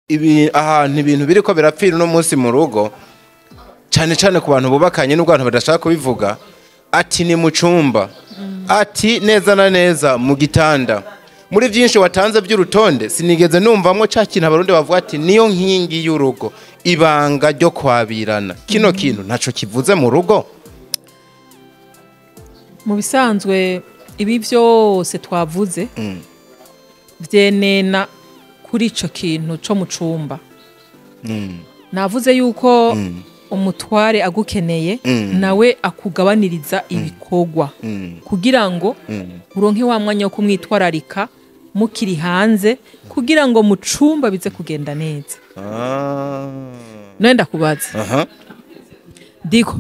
ibi ahantu ibintu biriko birapfira no munsi mu rugo cyane cyane ku bantu bubakanye n'ubwo abantu badashaka kubivuga ati ni mu cumba ati neza na neza mu gitanda muri byinshi watanze by'urutonde sinigeze numvamwo cya kintu abarundi bavuga ati niyo nkingi y'urugo ibanga ryo kwabirana kino kintu ntaco kivuze mu rugo mu bisanzwe ibi byose twavuze vyenena kuri ico kintu co mu cumba navuze yuko umutware agukeneye nawe akugabaniriza ibikorwa kugira ngo uronke wa mwanya wo kumwitwararika mukiri hanze kugira ngo mu cumba bize kugenda neza nenda kubaza diko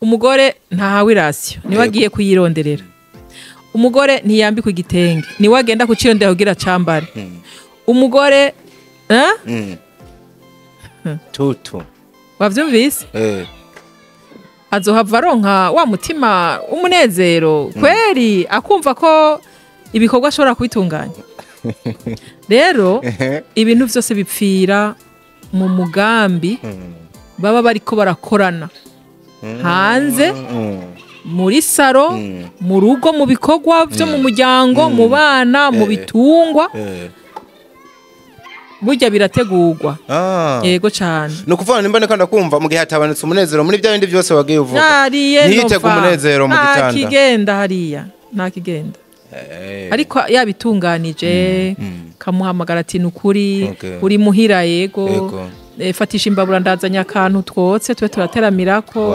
umugore ntahawe irasiyo niwe agiye kuyironderera umugore ntiyambikwa igitenge niwe agenda kucirondera kugira cambare umugore tutu wavyumvise azohava aronka wa mutima umunezero kweri akumva ko ibikorwa ashobora kubitunganya rero ibintu vyose bipfira mu mugambi baba bariko barakorana hanze muri saro mu rugo mu bikorwa vyo mu muryango mu bana mu bitungwa burya birategurwa yego cyane nukuvuga nimba ndakanda kumva mu gihe hatabanutse umunezero muri bya bindi byose wagiye uvuga ntiyitega umunezero mu gitanda ntakigenda hariya ntakigenda ariko yabitunganije kamuhamagara ati nukuri uri muhira yego fatisha imbabura ndazanya akantu twotse twe turateramirako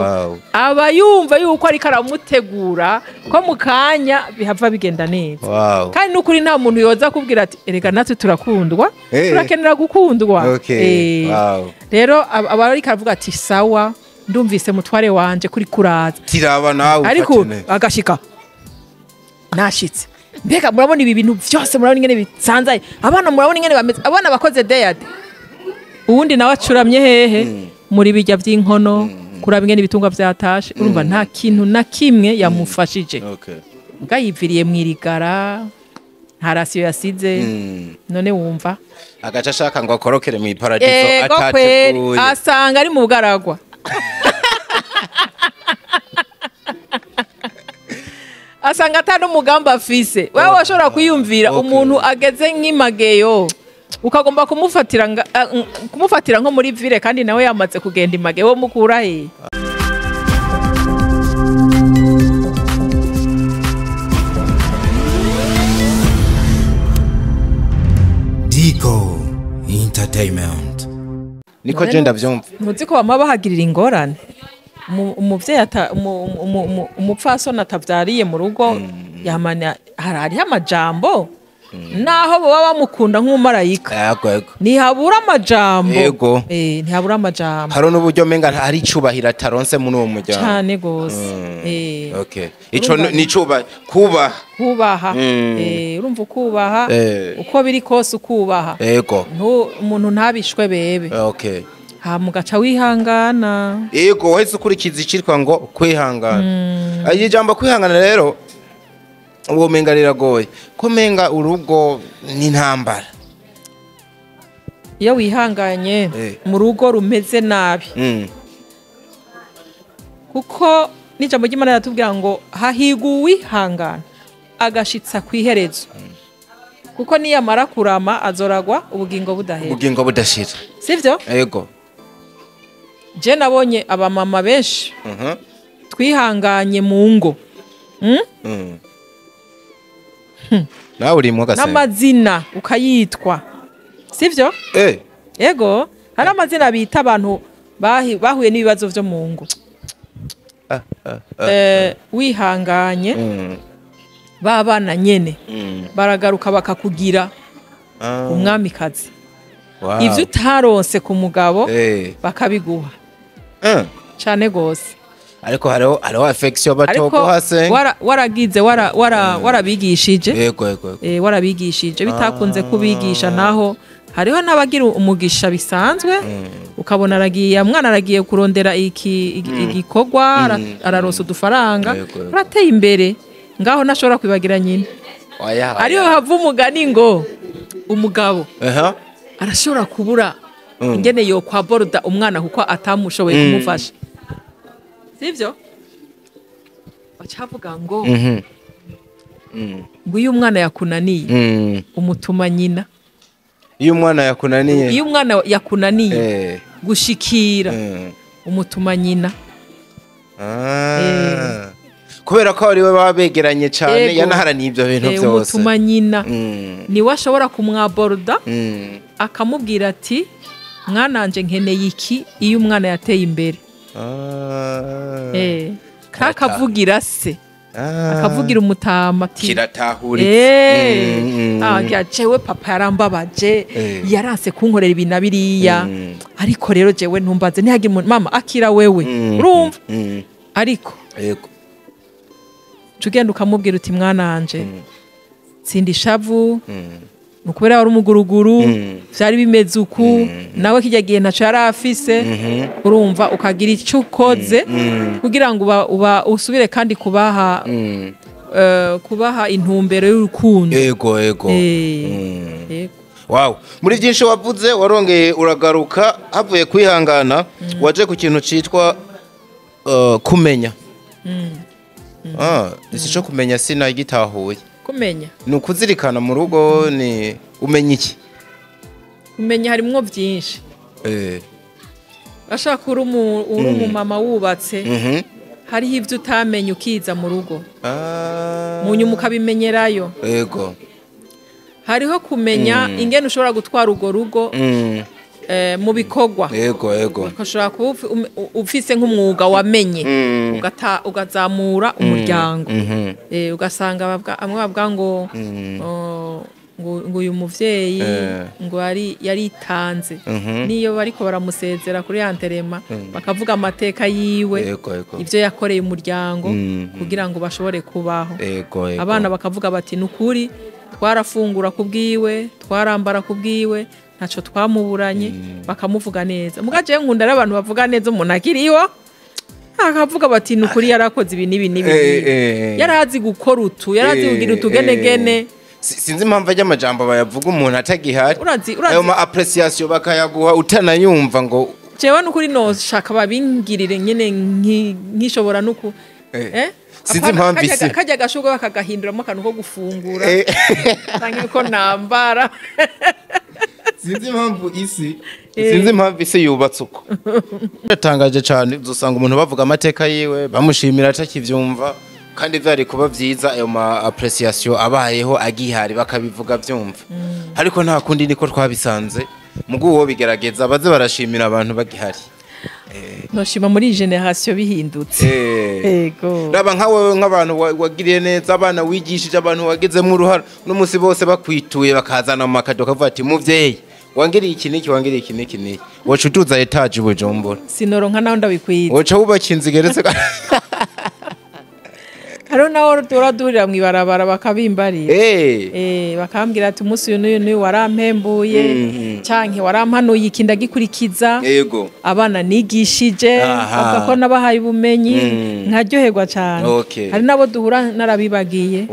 aba yumva yuko ariko aramutegura ko mu kanya bihava bigenda neza kandi nukuri nta muntu yoza kubwira ati erega natwe turakundwa turakenera gukundwa rero aba ariko aravuga ati sawa ndumvise mutware wanje kuri kuraza tiraba nawe ariko agashika nashitse mbega murabona ibi bintu byose murabona ingene bisanzaye abana murabona ingene bameze abana bakoze deyade uwundi nawe acuramye hehe muri bijya by'inkono kuraba ingene ibitungwa vyatashe urumva nta kintu na kimwe yamufashije bwayiviriye mwirigara nta rasiyo yasize none wumva agaca ashaka ngo akorokere mu iparadizo atateguye asanga ari mu bugaragwa asanga atari umugambi afise wewe washobora kwiyumvira umuntu ageze nk'imageyo ukagomba kumufatira nko muri vile kandi nawe yamaze kugenda image wo mukura he Diko Entertainment niko genda vyumva muzi ko bama bahagirira ingorane umuvyeyi umupfasoni atavyariye mu rugo yamana hariho amajambo naho baba bamukunda nk'umumarayika ntihabura amajambo ntihabura amajambo hari n'uburyo menga hari icubahiro ataronse muri uwo muryango cyane gose ico ni kubaha urumva kubaha uko biri kose ukubaha umuntu ntabishwe bebe mugaca wihangana wese ukurikiza icitwa ngo kwihangana ayi jambo kwihangana rero uwo menga riragoye ko menga urugo ni ntambara iyo wihanganye mu rugo rumeze nabi kuko n'ijambo ry'Imana yatubwira ngo hahigwa wihangana agashitsa kwiherezo kuko niyamara kurama azoragwa ubugingo budashira sivyo yego je nabonye abamama benshi twihanganye mu ngo nawe urimo gase n'amazina ukayitwa sivyo yego hari amazina bita abantu bahuye n'ibibazo byo mu ngo wihanganye babana nyene baragaruka bakakugira umwamikazi ivyo utaronse ku mugabo bakabiguha cyane gose ariko hariho affection batoguhase waragize warabigishije warabigishije bitakunze kubigisha naho hariho n'abagira umugisha bisanzwe ukabona aragiye mwana aragiye kurondera igikorwa ararosa udufaranga urateye imbere ngaho nashobora kwibagira nyine ariyo hava umugani ngo umugabo arashobora kubura ingene yo kwa borda umwana kuko atamushoboye kumufasha sivyo bacavuga ngo ngo iyo umwana yakunaniye umutuma nyina iyo umwana yakunaniye gushikira umutuma nyina kubera ko ariwe babegeranye cyane yanaharaniye ibyo bintu byose umutuma nyina niwe ashobora kumwaborda akamubwira ati mwananje nkeneye iki iyo umwana yateye imbere kakavugira se akavugira umutama ati kiratahuritse jewe papa yarambabaje yaranse kunkorera ibintu biriya ariko rero jewe ntumbaze ntihagire mama akira wewe urumva ariko yego tugenda ukamubwira uti mwananje tsindi ishavu nukubera wari umuguruguru vyari bimeze uku nawe kijya gihe ntaco yari afise urumva ukagira icyo ukoze kugira ngo usubire kandi kubaha intumbero y'urukundo yego wow muri byinshi wavuze warongeye uragaruka havuye kwihangana waje ku kintu citwa kumenya isi cyo kumenya sinagitahuye kumenya ni ukuzirikana mu rugo ni umenya iki kumenya harimwo byinshi ashaka uri umumama wubatse hariho ibyo utamenya ukiza mu rugo mu nyuma ukabimenyerayo yego hariho kumenya ingene ushobora gutwara urwo rugo mu bikorwa yego ushobora kuba ufise nk'umwuga wamenye ugazamura umuryango ugasanga amwe bavuga ngo uyu muvyeyi ngo yaritanze niyo bariko baramusezera kuri yanterema bakavuga amateka yiwe ivyo yakoreye umuryango kugira ngo bashobore kubaho abana bakavuga bati nukuri twarafungura kubwiwe twarambara kubwiwe ntaco twamuburanye bakamuvuga neza mugaje nkunda abantu bavuga neza umuntu akiriho akavuga bati nukuri yarakoze ibi nibi yarazi gukora yarazi kugira utugenegene sinzi impamvu y'amajambo bayavuga umuntu atagihari ayo ma appreciation bakayaguha utanayumva ngo jewe nukuri no shaka babingirire nyene nkishobora nuko sinzi impamvu isi kajya gashugo bakagahinduramo akantu ko gufungura tange ko nambara sinzi impamvu isi yubatse uko yatangaje cyane uzosanga umuntu bavuga amateka yiwe bamushimira atakivyumva kandi vyari kuba vyiza ayo ma appreciation abayeho agihari bakabivuga vyumva ariko nta kundi niko twabisanze muguwo bigerageza baze barashimira abantu bagihari noshima muri generation bihindutse yego raba nkawe nk'abantu wagiriye neza abana wigishije abantu wagezemo uruhara n'umusi bose bakwituye bakazana mu makado kavuga ati muvyeyi wangiriye iki niki woca utuza etage Bujumbura sinoronka naho ndabikwiza woca wubaka inzu igeretse haro naho turadurira mu ibarabara bakabimbarira bakambwira ati umunsi uyu n'uyu warampembuye canke warampanuye ikinda gikurikiza yego abana nigishije bavuga ko nabahaye ubumenyi nkaryoherwa cyane hari nabo duhura narabibagiye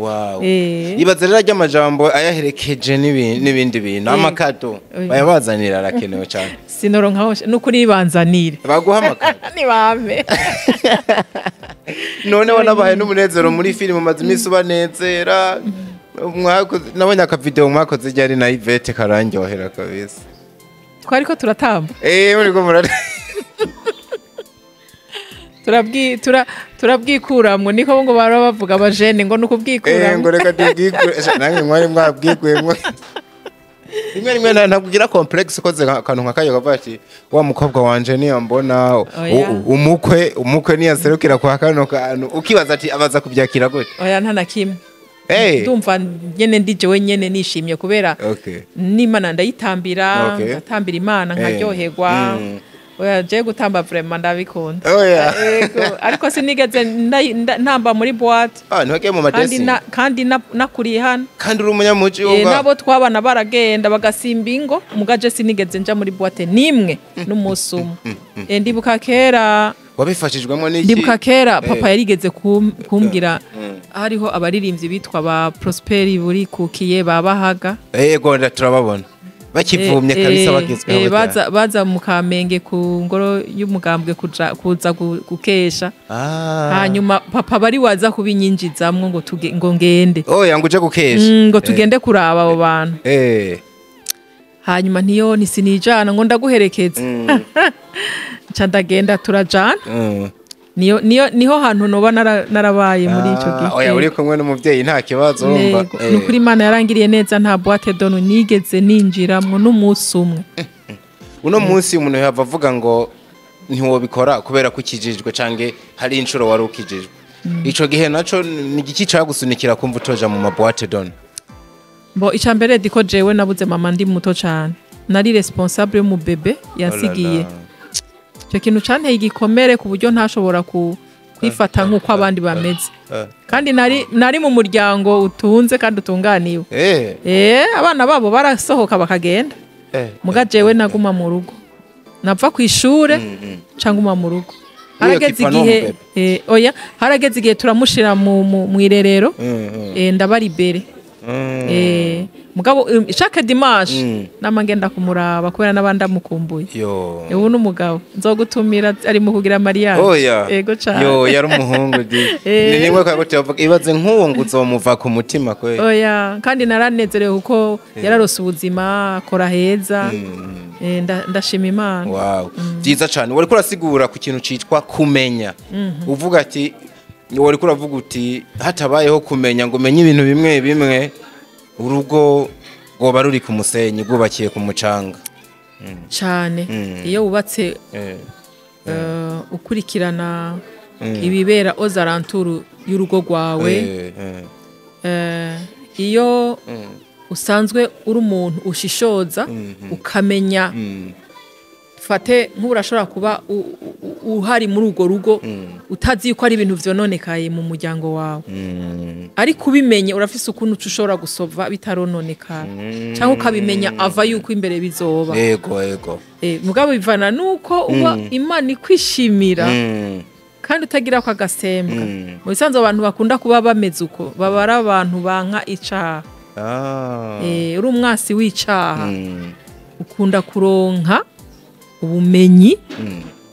ibaze rero ry'amajambo ayaherekeje n'ibindi bintu amakado bayabazanira arakenewe cyane sinoronka nukuri banzanire baguha amakado ni bame none wanabaye n'umunezero muri filime maze imisi ubanezera nabonye akavideo mwakoze ryari na Yvette karangyohera kabisa twariko turatamba muriko murari turabwikuramwo niko ngo bara bavuga abajene ngo nukubwikuramwo ngo reka tubwikure nange mwari mwabwikwemwe rimwe ntakugira complex koze akantu nkakayo kavuga ati wa mukobwa wanje niyo mbona umukwe niyo aserukira kwa kano kantu ukibaza ati abaza kubyakira gute oya nta nakimwe ndumva nyene ndije wenyene nishimye kubera n'Imana ndayitambira ngatambira Imana nkaryoherwa oya je gutamba vraiment ndabikunda yego ariko sinigeze ntamba muri boîte ntiwagiye mu madesi kandi nakuriye hano kandi uri umunyamuci nabo twabana baragenda bagasimba ingo mugaje sinigeze nja muri boîte nimwe n'umunsi umwe ndibuka kera wabifashijwemo n'iki ndibuka kera papa yarigeze kumbwira hariho abaririmbyi bitwa ba Prosperi buri kukiye babahaga yego turababona bakivumye kabisa bagezweho baza mu Kamenge ku ngoro y'umugambwe kuza gukesha hanyuma papa bari waza kubinyinjizamwo ngo ngende yanguje gukesha ngo tugende kuraba abo bantu hanyuma ntiyo sinijana ngo ndaguherekeza nca ndagenda turajana niho hantu noba narabaye muri ico gihe oya uri kumwe n'umuvyeyi nta kibazo umva nukuri Imana yarangiriye neza nta boîte d'onu nigeze ninjiramwo n'umunsi umwe uno munsi umuntu yava avuga ngo ntiwobikora kubera ko ukijijwe canke hari inshuro wari ukijijwe ico gihe naco ni igiki cagusunikira kumva utoja mu maboîte d'onu icambere diko jewe nabuze mama ndi muto cane nari responsable yo mu bebe yansigiye icyo kintu cyanteye igikomere ku buryo ntashobora kwifata nk'uko abandi bameze kandi nari mu muryango utunze kandi utunganiwe abana babo barasohoka bakagenda muga jewe naguma mu rugo napfa ku ishure cyangwa mu rugo harageze igihe turamushira mu irerero ndabaribere mugabo chaque dimanche namangenda kumuraba kubera nabandi amukumbuye ubu n'umugabo nzogutumira ari mu kugira mariage yego cyane yari umuhungu ni nimwe kwagotevuga ibaze nk'uwo ngo uzomuva ku mutima kwe kandi naranezerewe kuko yararose ubuzima akora heza ndashima Imana byiza cyane wari kurasigura ku kintu citwa kumenya uvuga ati wari kuravuga uti hatabayeho kumenya ngo umenye ibintu bimwe bimwe urugo goba ruri ku musenyi gubakiye ku mucanga cyane iyo wubatse ukurikirana ibibera ozaranturu y'urugo rwawe iyo usanzwe uri umuntu ushishoza ukamenya fate nk'urashobora kuba uhari muri urwo rugo utazi ko ari ibintu vyononekaye mu muryango wawe ariko ubimenye urafise ukuntu ushobora gusova bitarononekara cyangwa ukabimenya ava yuko imbere bizoba yego mugabo bivana nuko uba Imana ikwishimira kandi utagira ko agasembwa mu bisanzwe abantu bakunda kuba bameze uko baba ari abantu banka icaha uri umwasi w'icaha ukunda kuronka ubumenyi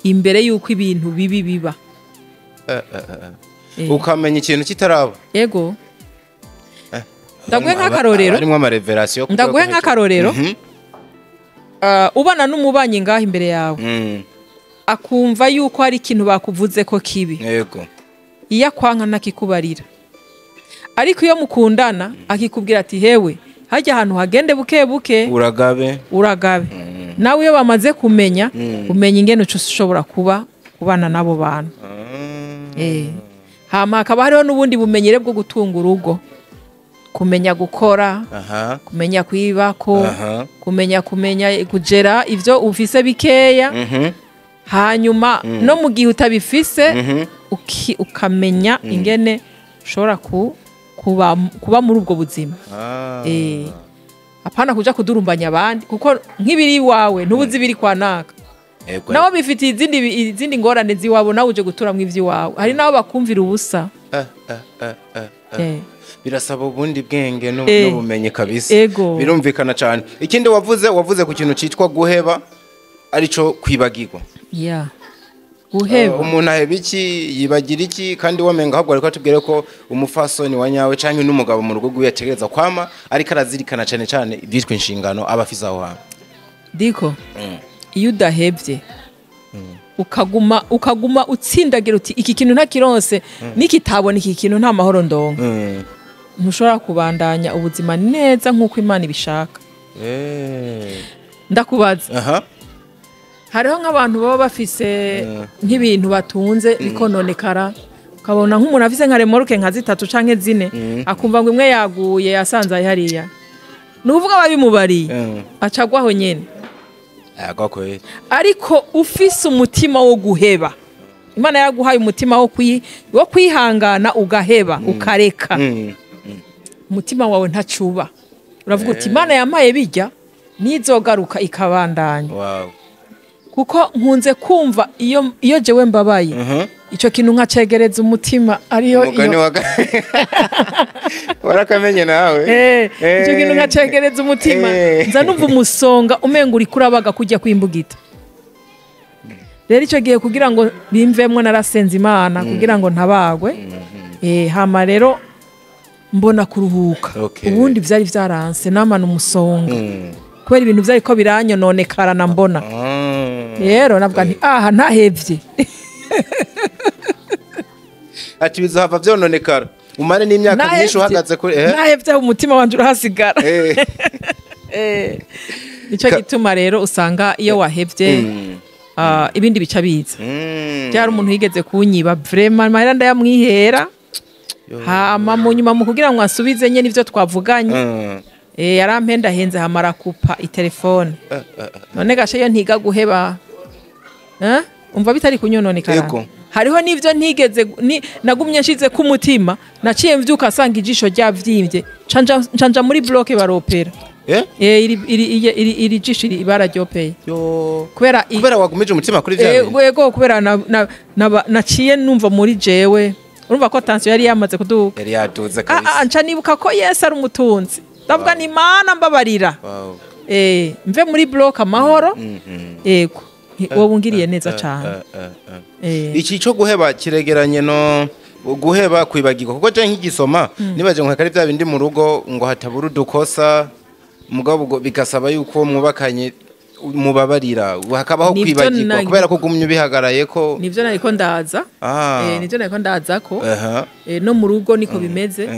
imbere yuko ibintu bibi biba ukamenya ikintu kitaraba yego ndaguhe nk'akarorero harimo amarevelation ndaguhe nk'akarorero ubana n'umubanyi ngaho imbere yawe akumva yuko hari ikintu bakuvuze ko kibi yego iyo akwanka nakikubarira ariko iyo mukundana akikubwira ati hewe hajya ahantu hagende buke buke uragabe nawe iyo bamaze kumenya umenya ingene ushobora kubana n'abo bantu hama hakaba hariho n'ubundi bumenyere bwo gutunga urugo kumenya gukora kumenya kwibako kumenya kugera ivyo ufise bikeya hanyuma no mu gihe utabifise ukamenya ingene ushobora kuba muri ubwo buzima apana kuja kudurumbanya abandi kuko nk'ibiri iwawe ntubuzi biri kwa naka nawe bifitiye izindi ngorane ziwabo nawe uje guturamwo ivy'iwawe hari naho bakumvira ubusa birasaba ubundi bwenge n'ubumenyi kabisa birumvikana cyane ikindi wavuze ku kintu citwa guheba arico kwibagirwa guheba umuntu aheba iki yibagira iki kandi wamenga ahubwo ariko atubwire ko umufasoni wa nyawe canke n'umugabo mu rugo gwiye ategereza kwama ariko arazirikana cyane cyane ibyitwa inshingano abafise aho hantu diko iyo udahebye ukaguma utsindagira uti iki kintu ntakironse nikitabona iki kintu nta mahoro ndongo ntushobora kubandanya ubuzima neza nk'uko Imana ibishaka ndakubaza hariho nk'abantu baba bafise nk'ibintu batunze bikononekara ukabona nk'umuntu afise nka remoroke nka 3 canke 4 akumva ngo imwe yaguye yasanze hariya nuvuga babimubariye acagwaho nyene ariko ufise umutima wo guheba Imana yaguhaye umutima wo kwihangana ugaheba ukareka umutima wawe ntacuba uravuga uti Imana yamaye bijya nizogaruka ikabandanya kuko nkunze kumva iyo jewe mbabaye ico kintu nkacegereza umutima ariyo umugani wa warakamenye nawe ico kintu nkacegereza umutima nza numva umusonga umenga uri kurabaga kujya kwimbugita rero ico gihe kugira ngo bimvemwe narasenze Imana kugira ngo ntabagwe hama rero mbona kuruhuka ubundi vyari vyaranse namana umusonga kubera ibintu vyari ko biranyononekara na mbona rero navuga nti aha ntahevye ati bizohava vyononekara umane n'imyaka myinshi uhagaze kuri ntahevye umutima wanje urahasigara nico gituma rero usanga iyo wahevye ibindi bica biza byari umuntu yigeze kunyiba vraiment mahera ndayamwihera hama mu nyuma mu kugira ngo asubize nye nivyo twavuganye yarampenda henze hamara kupa itelefone none gashe yo ntiga guheba umva bitari kunyononekara hariho nivyo ntigeze nagumye nshize ku mutima naciye mvyuka asanga ijisho ryavyimbye canja muri bloke baropera iri jisho ibara ryopeye kubera wagumije umutima kuri vya yego kubera naciye numva muri jewe urumva ko tension yari yamaze kuduka yari yaduze kabisa nca nibuka ko Yesu ari umutunzi ndavuga ni Imana mbabarira mve muri bloke amahoro yego wowe ungiriye neza cyane iki cyo guheba kiregeranye no guheba kwibagirwa kuko je nk'igisoma nibaje ngo hakari bya bindi mu rugo ngo hatabura udukosa mugabo bigasaba yuko mwubakanye mubabarira hakabaho kwibagirwa kubera ko gumye bihagaraye ko nivyo nariko ndaza nivyo nariko ndaza ko no mu rugo niko bimeze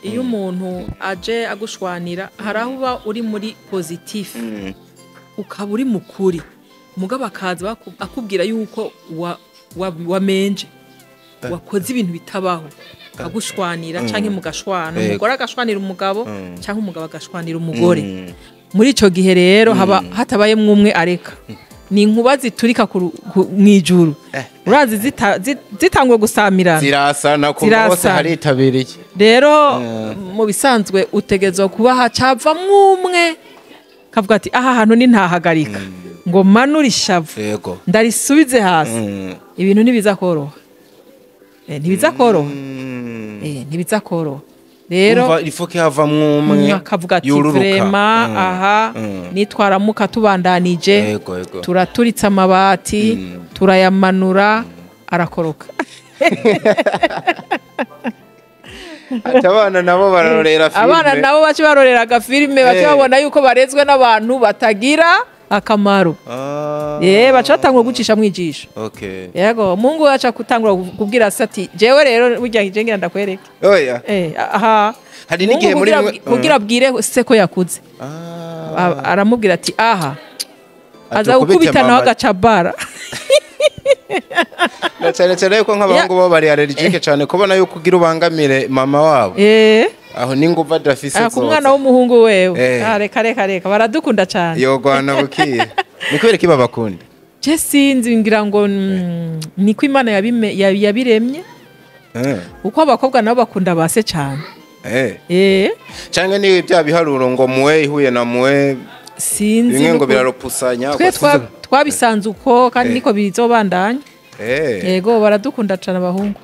iyo umuntu aje agushwanira harahuba uri muri positif ukaba uri mukuri mugabo akaza akubwira yuko wamenje wakoze ibintu bitabaho agushwanira canke mugashwana umugore agashwanira umugabo canke umugabo agashwanira umugore muri ico gihe rero haba hatabaye mwumwe areka ni inkuba ziturika mwijuru urazi zitangwe gusamirana zirasana ku bose haritabiriye rero mu bisanzwe utegezwa kuba hacava mwumwe kavuga ati aha hantu ni ntahagarika ngo manura ishavu ndarisubize hasi ibintu ntibiza koroha ntibiza koroha ntibiza koroha rero ifoke hava mwumwe akavuga ati vrema aha nitwaramuka tubandanije turaturitsa amabati turayamanura arakoroka abana nabo bararorera filime abana nabo bace barorera agafilime bace babona yuko barezwe n'abantu batagira akamaro baca batangura gucisha mwijisho yego Mungu wacha kutangura kubwira ati jewe rero burya ngira ndakwereka oya aha hari nigihe muri kugira bwire se ko yakuze aramubwira ati aha aza gukubita nawe agacabara na cyane ko nk'abahungu bo bari allergique cyane kubona yuko ugira ubangamire mama wabo aho ninguva adafise zo umwana w'umuhungu wewe reka baradukunda cyane yogwana bukiye nikwereka ibabakunda je sinzi ngira ngo niko Imana yabiremye uko abakobwa nabo bakunda base cyane cyangwa niwe bya biharuro ngo muwe ihuye na muwe sinzi bimwe ngo biraropusanya twabisanze uko kandi niko bizobandanya yego baradukunda cyane abahungu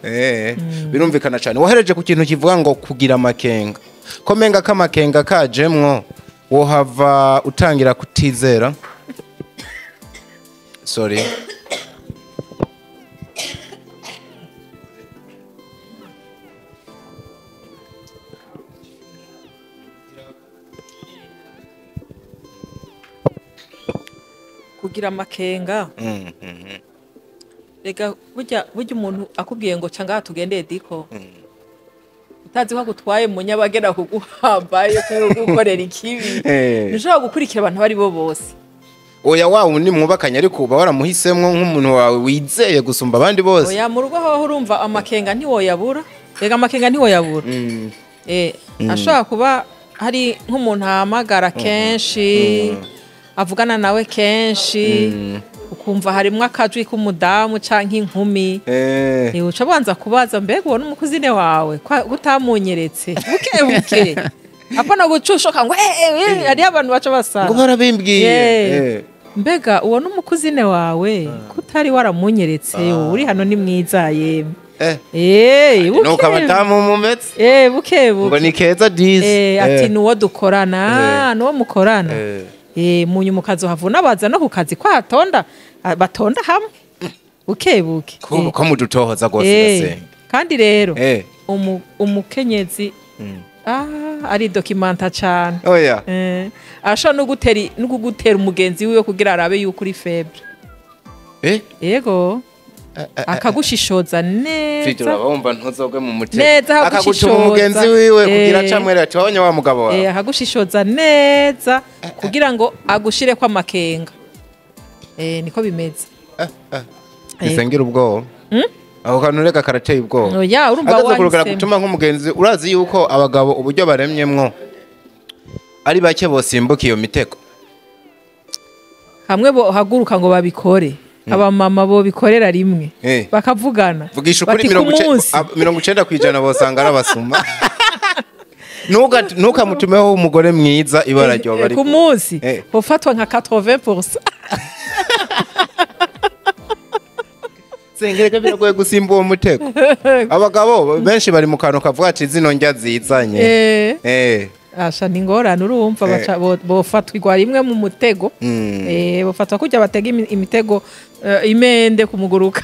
birumvikana cyane wahereje ku kintu kivuga ngo kugira amakenga komenga kamakenga kajemwo wohava utangira kutizera sorry kugira amakenga rega burya umuntu akubwiye ngo canga tugendeye diko utazi ko gutwaye mu nyabagera kuguhambaye kugukorera ikibi nishobora gukurikira abantu bari bo bose oya wawe ni mwubakanye ariko uba waramuhisemwo nk'umuntu wawe wizeye gusumba abandi bose oya mu rugo ho urumva amakenga ntiwoyabura rega amakenga ntiwoyabura ashobora kuba hari nk'umuntu ahamagara kenshi avugana nawe kenshi ukumva harimwo akajwi k'umudamu canke inkumi uca banza kubaza mbega uwo n'umukuzine wawe utamunyeretse buke apana gucushoka ngo hariho abantu baca basara ngo barabimbwiye mbega uwo n'umukuzine wawe kutari waramunyeretse uri hano ni mwiza yemwe nuko abatamu mumetse buke ngo ni keza disi ati nuwo dukorana nuwo mukorana munyu mukazo havuna baza no ku kazi kwatonda batonda hamwe buke ko mudutohoza gose Senge kandi rero umukenyezi ari documenta cyane oya asha no gutera umugenzi wiwe kugira arabe yuko uri febre yego akagushishoza neza Fitura bumva ntuzogwe mu mutego neza akagutuma umugenzi wiwe kugira acamwere ati wabonye wa mugabo wawe akagushishoza neza kugira ngo agushire kwa makenga niko bimeze Isengera ubwoba aho kantu reka karateye ubwoba oya urumva wahisemo gutuma nk'umugenzi urazi yuko abagabo uburyo baremyemwo ari bake bosimbuka iyo mitego hamwe bo haguruka ngo babikore abamama bo bikorera rimwe bakavugana vugisha ukuri 90% bosanga arabasuma ntukamutumeho umugore mwiza ibara ryo bari ku munsi ufatwa nka 80%. Senge biragoye gusimba uwo mutego abagabo benshi bari mu kantu kavuga ati zino njya zizanye asha ningorana urumva baca bofatwa rimwe mu mutego bofatwa kujya batega imitego imende kumuguruka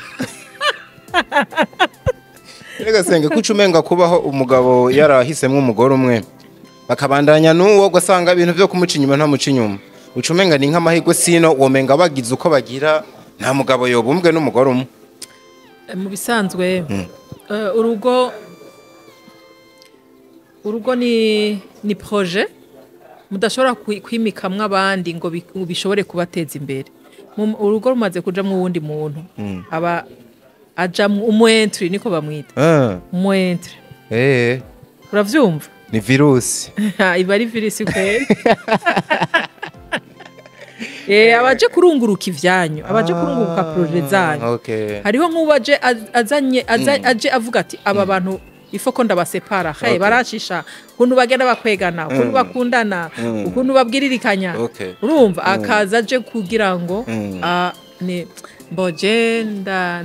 rega Senge kucumenga kubaho umugabo yarahisemwe umugore umwe bakabandanya n'uwo gusanga ibintu byo kumuca inyuma nta muca inyuma ucumenga ni nk'amahirwe sino womenga bagize uko bagira nta mugabo yobumbwe n'umugore umwe mu bisanzwe urugo ni projet mudashobora kwimikamwa abandi ngo bishobore kubateza imbere urugo rumaze kuja mu wundi muntu aba aja umwentri niko bamwita umwentri uravyumva ni virusi iba ari virusi kweli abaje kurunguruka ivyanyu abaje kurunguruka projet zanyu hariho nk'ubaje aje avuga ati aba bantu ifoko ndabasepara barashisha ukuntu bagenda bakwegana ukuntu bakundana ukuntu babwiririkanya urumva akaza aje kugira ngo mboje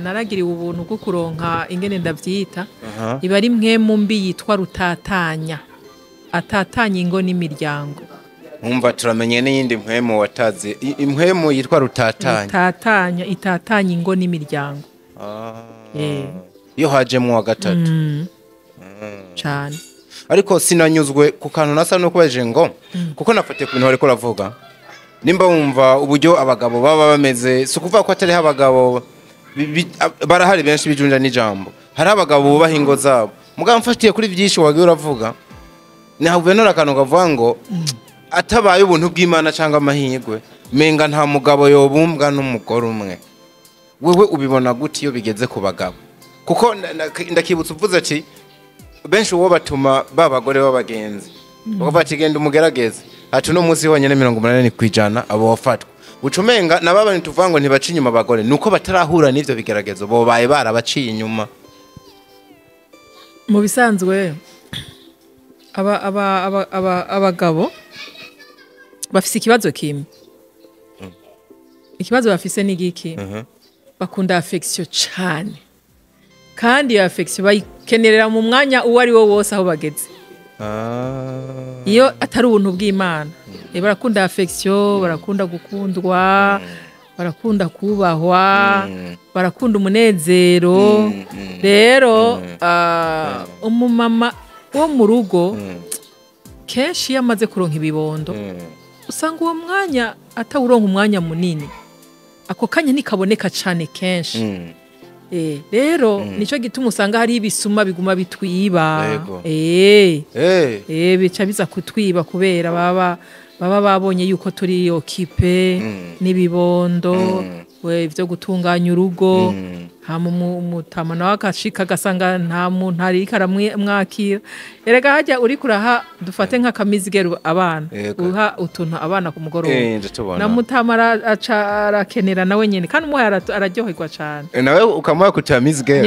naragiriwe ubuntu bwo kuronka ingene ndavyita iba ari mwe mu mbi yitwa rutatanya atatanya ingo n'imiryango umva turamenye n'iyindi mpwemu wataze impwemu yitwa rutatanya itatanya ingo n'imiryango iyo hajemo wa gatatu cyane ariko sinanyuzwe ku kantu nasa no kubaje ngo kuko nafatiye ku bintu bariko ravuga nimba wumva uburyo abagabo baba bameze si ukuvuga ko atari abagabo barahari benshi bijunja n'ijambo hari abagabo bubaha ingo zabo mugabo mfatiye kuri byinshi wagiye uravuga nahuye n'akantu kavuga ngo atabaye ubuntu bw'Imana cyangwa amahirwe menga nta mugabo yobumbwa n'umugore umwe wewe ubibona gute iyo bigeze ku bagabo kuko ndakibutsa uvuze ati benshi uwo batuma babagore b'abagenzi bavuga ati genda umugerageze ati no munsi honyene 80% abo wafatwa ucumenga nababani tuvuga ngo ntibaci inyuma abagore nuko batarahura n'ivyo bigeragezo bo baye barabaciye inyuma mu bisanzwe abagabo bafise ikibazo kimwe ikibazo bafise ni giki bakunda affection cyane kandi iyo affection bayikenerera mu mwanya uwo ari wo wose aho bageze iyo atari ubuntu bw'Imana barakunda affection barakunda gukundwa barakunda kubahwa barakunda umunezero rero umumama wo mu rugo kenshi yamaze kuronka ibibondo usanga uwo mwanya atawuronka umwanya munini ako kanya nikaboneka cyane kenshi rero nico gituma usanga hari ibisuma biguma bitwiba bica biza kutwiba kubera baba babonye yuko turi okipe n'ibibondo ivyo gutunganya urugo mutama nawe akashika agasanga nta muntu ariko aramwakira erega hajya uri kuraha dufate nk'akamizigero abana uha utuntu abana ku mugoroba na mutama arakenera nawe nyene kandi umuhaye araryoherwa cyane nawe ukamuha kutamizigero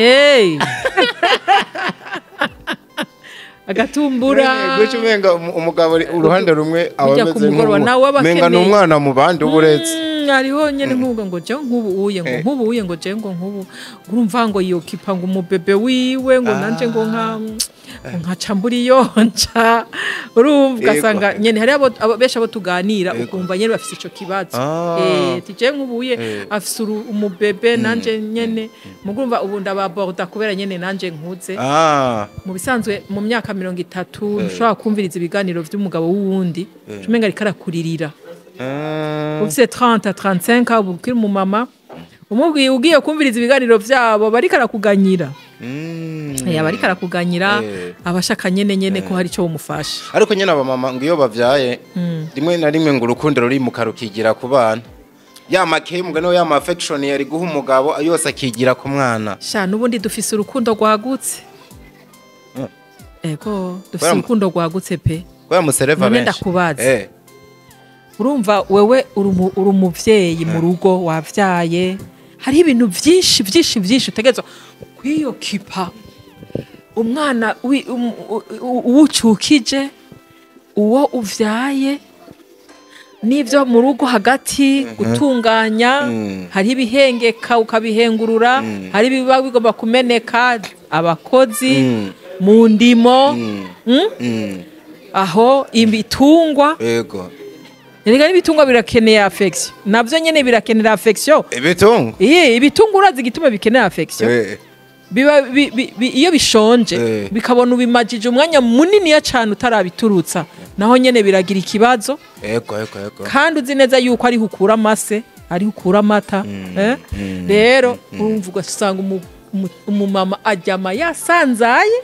agatumbura guca umenga umugabo uruhande rumwe abameze nk'uwo menga n'umwana mu bandi uburetse hariho nyene nk'ubwo ngo je nk'ubuye ngo nk'ubuye ngo je ngo nk'ubu urumva ngo iyo kipa ngo umubebe wiwe ngo nanje ngo nkaca mburi yonca urumva ugasanga nyene hari abo besha abo tuganira ukumva nyene bafise ico kibazo tije nk'ubuye afise umubebe nanje nyene mugumva ubu ndababorda kubera nyene nanje nkuze mu bisanzwe mu myaka 30 ushobora kumviriza ibiganiro vy'umugabo w'uwundi umenga ariko arakuririra ufise 30 35 ubukiri mu mama umubwiye ugiye kumviriza ibiganiro vyabo bariko arakuganyira bariko arakuganyira abashaka nyene ko hari ico umufasha ariko nyene aba mama ngo iyo bavyaye rimwe na rimwe ngo urukundo ruri mu karukigira ku bana ya makembwa no ya affection yari guha umugabo yose akigira ku mwana sha nubundi dufise urukundo rwagutse ego dufise urukundo rwagutse pe kwa musereva benshi ndakubaza urumva wewe uri umuvyeyi mu rugo wavyaye hari ibintu vyinshi utegezwa kwiyo kipa umwana uwucukije uwo uvyaye n'ivyo mu rugo hagati gutunganya hari ibihengeka ukabihengurura hari biba bigomba kumeneka abakozi mu ndimo aho ibitungwa yego Erega ibitungwa birakeneye affection. Navyo nyene birakenera affection. Ibitungwa? Ibitungwa urazi gituma bikenera affection. Biba iyo bishonje bikabona ubimajije umwanya munini ya cyane utarabiturutsa. Naho nyene biragira ikibazo. Ego. Kandi uzi neza yuko ari hukura amase, ari hukura amata, Rero urumva ugasanga umumama ajyama yasanzaye,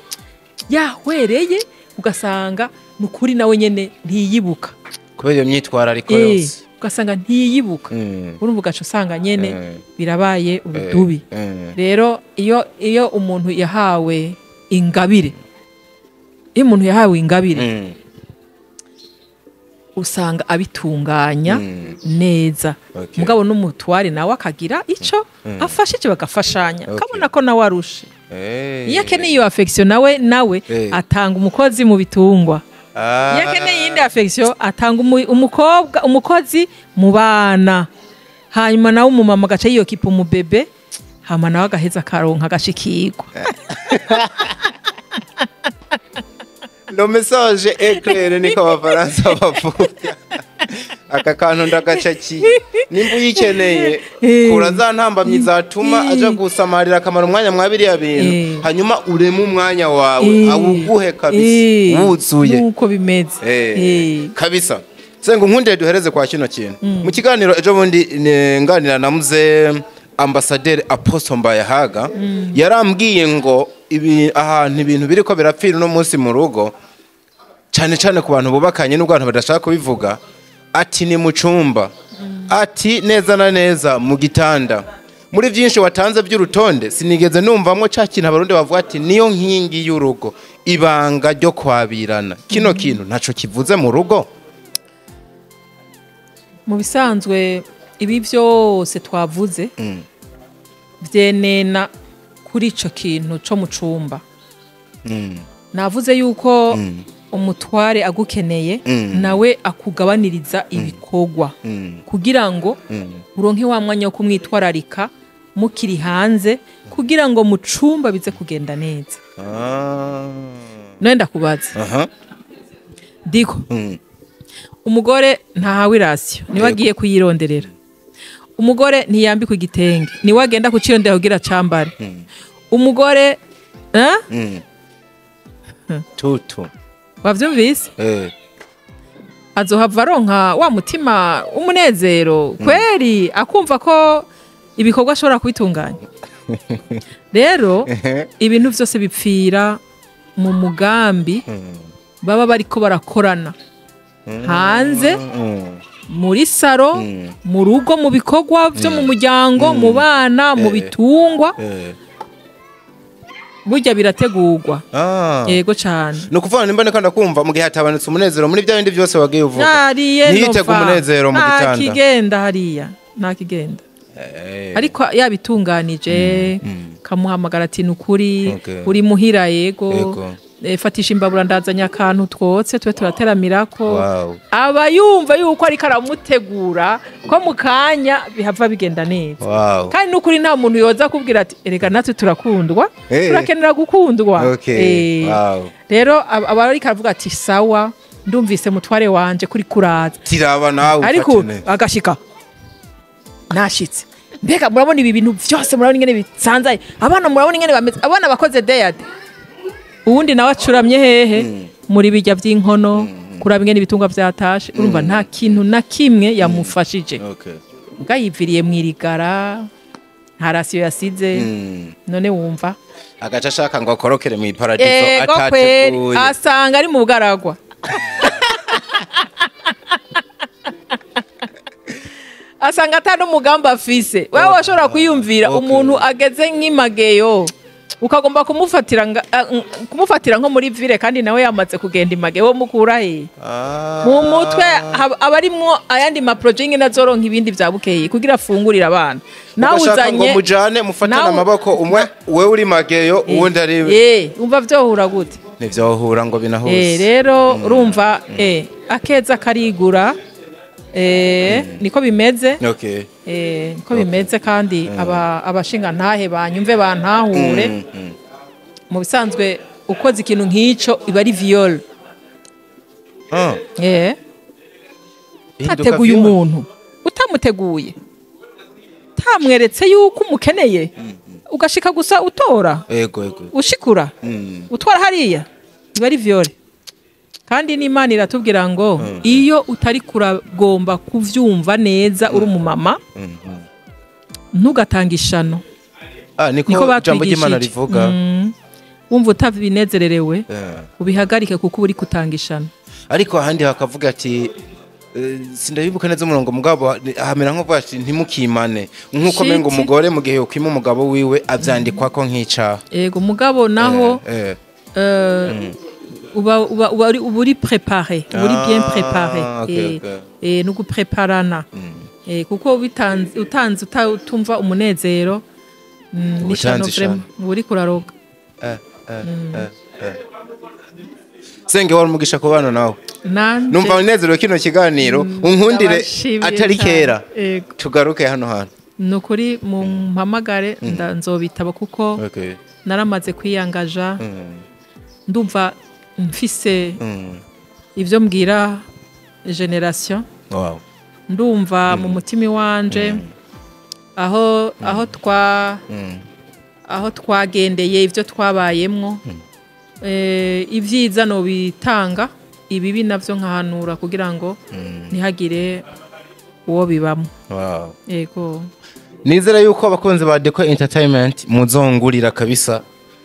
yahwereye ugasanga nukuri nawe nyene ntiyibuka. Kubera iyo myitwarariko yose ugasanga ntiyibuka urumva ugaca usanga nyene birabaye ubudubi rero iyo umuntu yahawe ingabire usanga abitunganya neza mugabo n'umutware nawe akagira ico afashije bagafashanya kabona ko nawe arushe iyo akeneye iyo affection nawe atanga umukozi mu bitungwa yakeneye yindi affection atanga umukozi mu bana hanyuma nawe umumama gaca iyo kipa umubebe hama nawe agaheza karonka agashikirwa no message éclairé niko abafaransa bavuga aka kantu ndagacaki nimba uyikeneye kura za ntambamyi zatuma aja gusamarira akamara umwanya mwabiri ya bintu hanyuma urema umwanya wawe awuguhe kabisa wuzuye nuko bimeze kabisa sengo nkunde duhereze kwa kino kintu mu kiganiro ejo bundi nganira na muze Ambassadeur Apostle Mbayahaga yarambwiye ngo ahantu ibintu biriko birapfira no munsi mu rugo cyane ku bantu bubakanye n'ubwo abantu badashaka kubivuga ati ni mu cumba ati neza na neza mu gitanda muri byinshi watanze by'urutonde sinigeze numvamwo cya kintu abarundi bavuga ati niyo nkingi y'urugo ibanga ryo kwabirana kino kintu ntaco kivuze mu rugo mu bisanzwe ibi byose twavuze byenena kuri ico kintu cyo mu cumba navuze yuko umutware agukeneye nawe akugabaniriza ibikogwa kugira ngo uronke wa mwanya wo kumwitwararika mukiri hanze kugira ngo mu cumba bize kugenda neza nenda kubaza diko umugore ntahawe irasiyo niwe agiye kuyironderera umugore ntiyambikwa igitenge niwe agenda kucirondera kugira cambare umugore tutu wavyumvise azohava aronka wa mutima umunezero kweri akumva ko ibikorwa ashobora kubitunganya rero ibintu vyose bipfira mu mugambi baba bariko barakorana hanze muri saro mu rugo mu bikorwa byo mu muryango mu bana mu bitungwa burya birategurwa yego cyane no kuvuga nimba nekanda kumva mu gihe hatabanitse umunezero muri bya bindi byose wagiye uvuga ntiyitega umunezero mu gitanda ntakigenda hariya ntakigenda ariko yabitunganije kamuhamagara ati nukuri uri muhira yego fatisha imbabura ndazanya akantu twotse twe turateramirako aba yumva yuko ariko aramutegura ko mu kanya bihava bigenda neza kandi nukuri nta muntu yoza kubwira ati erega natwe turakundwa turakenera gukundwa rero aba ariko aravuga ati sawa ndumvise mutware wanje kuri kuraza tiraba nawe ariko agashika nashitse mbega murabona ibi bintu byose murabona ingene bitsanzaye abana murabona ingene bameze abana bakoze deyade uwundi nawe acuramye hehe muri bijya by'inkono kuraba ingene ibitungwa byatashe urumva nta kintu na kimwe yamufashije bwayiviriye mwirigara nta rasiyo yasize none wumva agaca ashaka ngo akorokere mu iparadiso atateguye asanga ari mu bugaragwa asanga atari umugamba afise wewe washobora kwiyumvira umuntu ageze nk'imageyo ukagomba kumufatira nko muri vile kandi nawe yamaze kugenda imageyo mukura he mu mutwe abarimwo ayandi ma project nazoronka ibindi vyabukeye kugira afungurira abana nawe uzanye ngo mujane mufatana amaboko umwe wewe uri mageyo uwundi ari umva vyohura gute nivyohura ngo binahose rero urumva akeza karigura niko bimeze niko bimeze kandi abashinga ntahe banyumve bantahure mu bisanzwe ukoze ikintu nk'ico iba ari viol utateguye umuntu utamuteguye tamweretse yuko umukeneye ugashika gusa utora ushikura utwara hariya iba ari viol kandi n'Imana iratubwira ngo iyo utari kuragomba kuvyumva neza uri umumama ntugatanga ishano niko jambo ry'Imana rivuga wumva utabinezererewe ubihagarike kuko uri kutanga ishano ariko ahandi hakavuga ati sindabibuka neza umurongo mugabo hamera nko bwati ntimukimane nkuko mengo umugore mu gihe ukima umugabo wiwe avyandikwa ko nk'icaha yego mugabo naho uri préparé uri bien préparé no gupreparana kuko utanze utumva umunezero nishano vraiment uri kuraroga Senge wari umugisha ku bana nawe numva unezerewe kino kiganiro unkundire atari kera tugaruke hano hantu nukuri mu mpamagare nzobitaba kuko naramaze kwiyangaja ndumva mfise ivyo mbwira generation ndumva mu mutima wanje aho twagendeye ivyo twabayemwo ivyiza no bitanga ibibi navyo nkahanura kugira ngo ntihagire uwo bibamo yego nizera yuko abakunzi ba Deco Entertainment muzongurira kabisa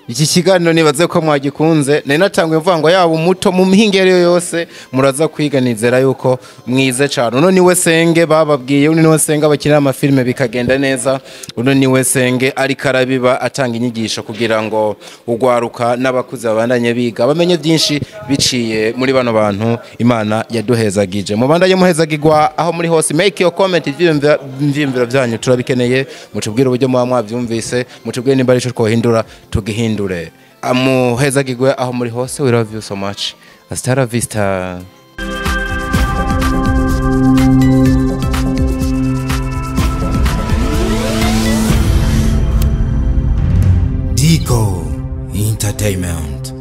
iki kiganiro nibaze ko mwagikunze nari natangwe mvuga ngo yaba umuto mu mihingere yose muraza kwiga nizera yuko mwize cyane uno niwe Senge bababwiye uno niwe Senge abakinira amafilme bikagenda neza uno niwe Senge ari karabiba atanga inyigisho kugira ngo ugwaruka n'abakuze babandanye biga bamenye byinshi biciye muri bano bantu Imana yaduhezagije mubandanye muhezagirwa aho muri hose make your comment ivyimviro byanyu turabikeneye mutubwire uburyo mwavyumvise mutubwire nimba ari cyo twohindura tugihindura amuhezagirwe aho muri hose we love you so much hasta la vista Deco Entertainment.